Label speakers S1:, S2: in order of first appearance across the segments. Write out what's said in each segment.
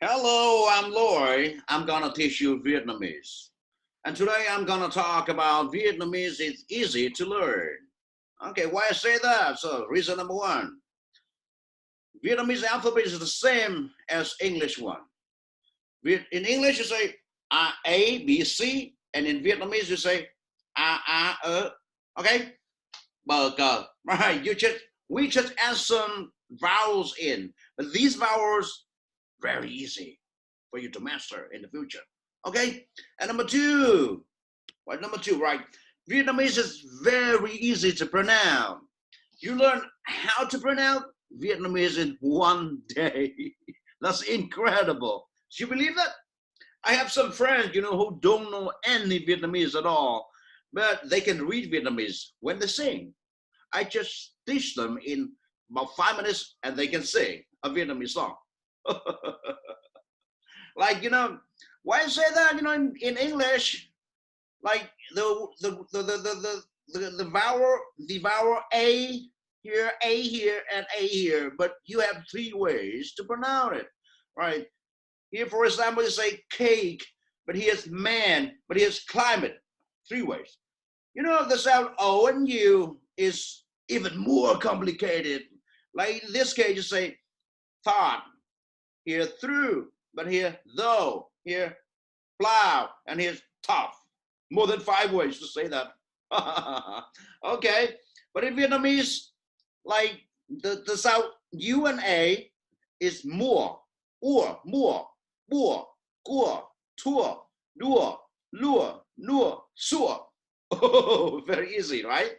S1: Hello, I'm Lloyd. I'm gonna teach you Vietnamese. And today I'm gonna talk about Vietnamese is easy to learn. Okay, why I say that? So reason number one, Vietnamese alphabet is the same as English one. In English you say A, B, C, and in Vietnamese you say A. Okay? Bờ cờ. Right, we just add some vowels in. But these vowels very easy for you to master in the future. Okay? And number two, right? Vietnamese is very easy to pronounce. You learn how to pronounce Vietnamese in one day. That's incredible. Do you believe that? I have some friends, who don't know any Vietnamese at all, but they can read Vietnamese when they sing. I just teach them in about 5 minutes and they can sing a Vietnamese song. Like, why I say that, in English, like the vowel a here, and a here, but you have three ways to pronounce it, right? Here, for example, you say cake, but here's man, but here's climate. Three ways. The sound O and U is even more complicated. Like in this case, you say thought, here through, but here though, here plow, and here's tough. More than five ways to say that. Okay, but in Vietnamese, like the sound U and A is more, more, bua, cua, tua, dua, lua, nua, sua. Oh, very easy, right?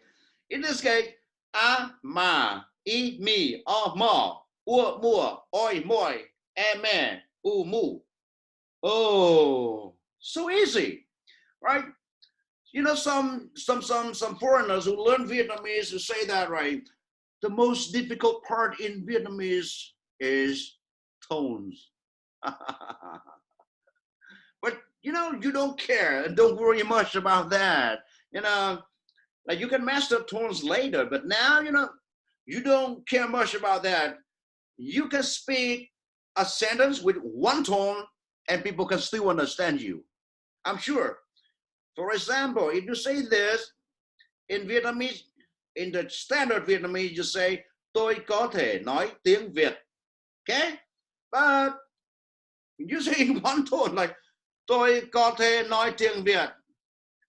S1: In this case, a, ma, e, me, o, mo, ua, mua, oi, moi, e, me, u, mu. Oh, so easy, right? Some foreigners who learn Vietnamese who say that, right? The most difficult part in Vietnamese is tones. But you don't care and don't worry much about that. You know, like you can master tones later, but now you don't care much about that. You can speak a sentence with one tone and people can still understand you. I'm sure. For example, if you say this in Vietnamese, in the standard Vietnamese, you say tôi có thể nói tiếng Việt. Okay? But you say in one tone like tôi có thể nói tiếng Việt.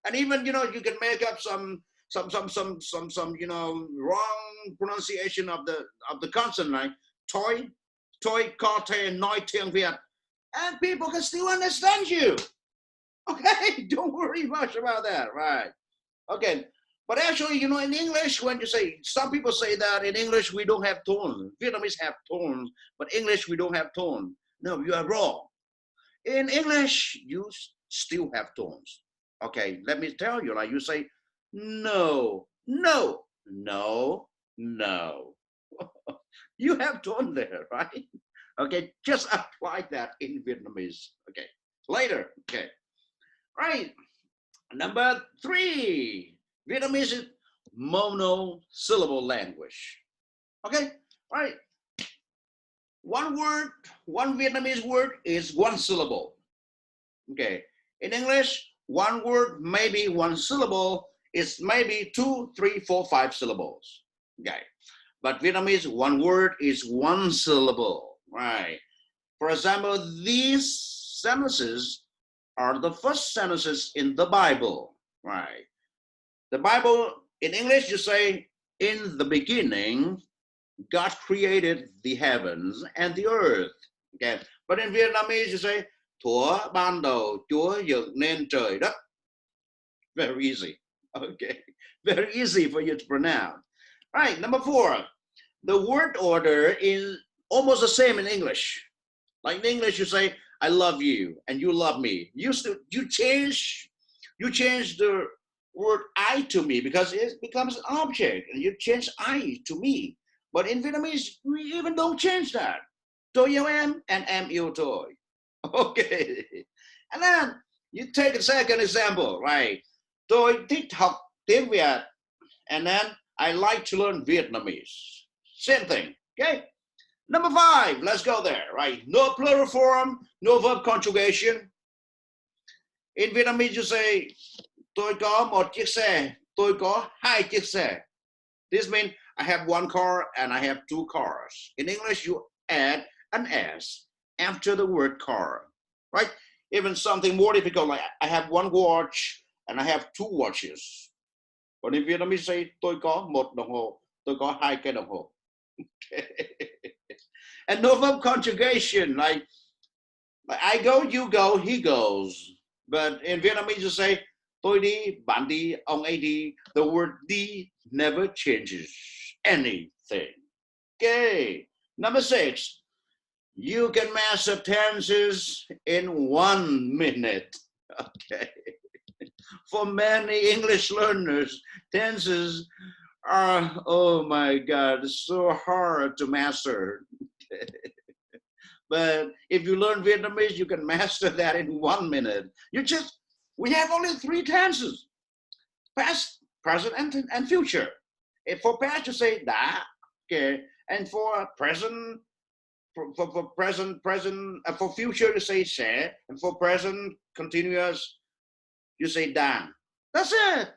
S1: And even you can make up some wrong pronunciation of the consonant like tôi có thể nói tiếng Việt, and people can still understand you. Okay, don't worry much about that, right? Okay, but actually, in English, when you say, some people say that in English we don't have tones. Vietnamese have tones, but English we don't have tones. No, you are wrong. In English, you still have tones. Okay, let me tell you, like you say, no, no, no, no. You have tone there, right? Okay, just apply that in Vietnamese. Okay, later. Okay, right. Number three, Vietnamese is monosyllable language. Okay, right. One word, one Vietnamese word is one syllable. Okay, in English, one word, maybe one syllable, is maybe two, three, four, five syllables. Okay, but Vietnamese, one word is one syllable. Right. For example, these sentences are the first sentences in the Bible, right? The Bible, in English, you say, in the beginning, God created the heavens and the earth. Okay, but in Vietnamese, you say, thuở ban đầu Chúa dựng nên trời đất. Very easy. Okay, very easy for you to pronounce. Right, number four, the word order is almost the same in English. Like in English, you say, I love you and you love me. You change the word I to me because it becomes an object, and you change I to me. But in Vietnamese, we even don't change that. Tôi yêu em and em yêu tôi. Okay. And then you take a second example, right? Tôi thích học tiếng Việt, and then I like to learn Vietnamese. Same thing. Okay. Number 5, let's go there, right? No plural form, no verb conjugation. In Vietnamese, you say, tôi có một chiếc xe, tôi có hai chiếc xe. This means I have one car and I have two cars. In English, you add an S after the word car, right? Even something more difficult, like I have one watch and I have two watches. But in Vietnamese, say, tôi có một đồng hồ, tôi có hai cái đồng hồ. And no verb conjugation, like I go, you go, he goes. But in Vietnamese, you say, tôi đi, bạn đi, ông ấy đi. The word đi never changes anything. Okay. Number 6, you can master tenses in 1 minute. Okay. For many English learners, tenses are, oh my God, so hard to master. But if you learn Vietnamese, you can master that in 1 minute. We have only 3 tenses: past, present, and future. If for past, you say đã, okay. And for present, for future, you say sẽ. And for present continuous, you say đang. That's it.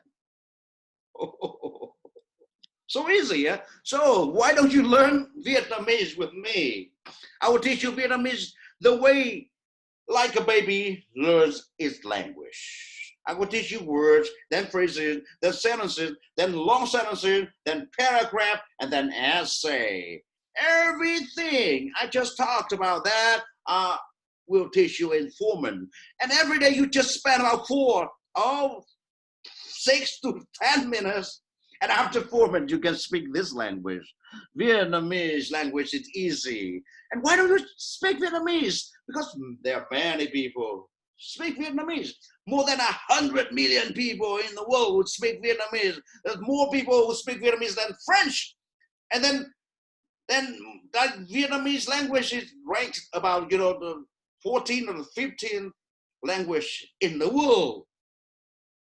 S1: So easy, yeah? So why don't you learn Vietnamese with me? I will teach you Vietnamese the way like a baby learns its language. I will teach you words, then phrases, then sentences, then long sentences, then paragraph, and then essay. Everything I just talked about that will teach you in 4 minutes. And every day you just spend about 6 to 10 minutes. And after 4 minutes, you can speak this language. Vietnamese language is easy. And why don't you speak Vietnamese? Because there are many people speak Vietnamese. More than 100 million people in the world would speak Vietnamese. There's more people who speak Vietnamese than French. And then that Vietnamese language is ranked about, the 14th or the 15th language in the world.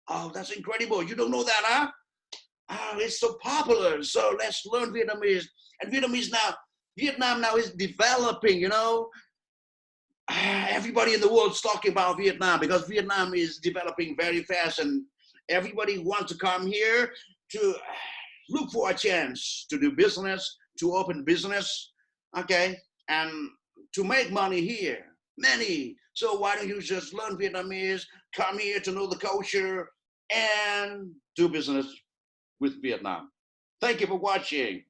S1: Oh, that's incredible. You don't know that, huh? Oh, it's so popular. So let's learn Vietnamese. And Vietnam now is developing, Everybody in the world is talking about Vietnam because Vietnam is developing very fast and everybody wants to come here to look for a chance to do business, to open business, okay, and to make money here. Many. So why don't you just learn Vietnamese, come here to know the culture, and do business with Vietnam. Thank you for watching.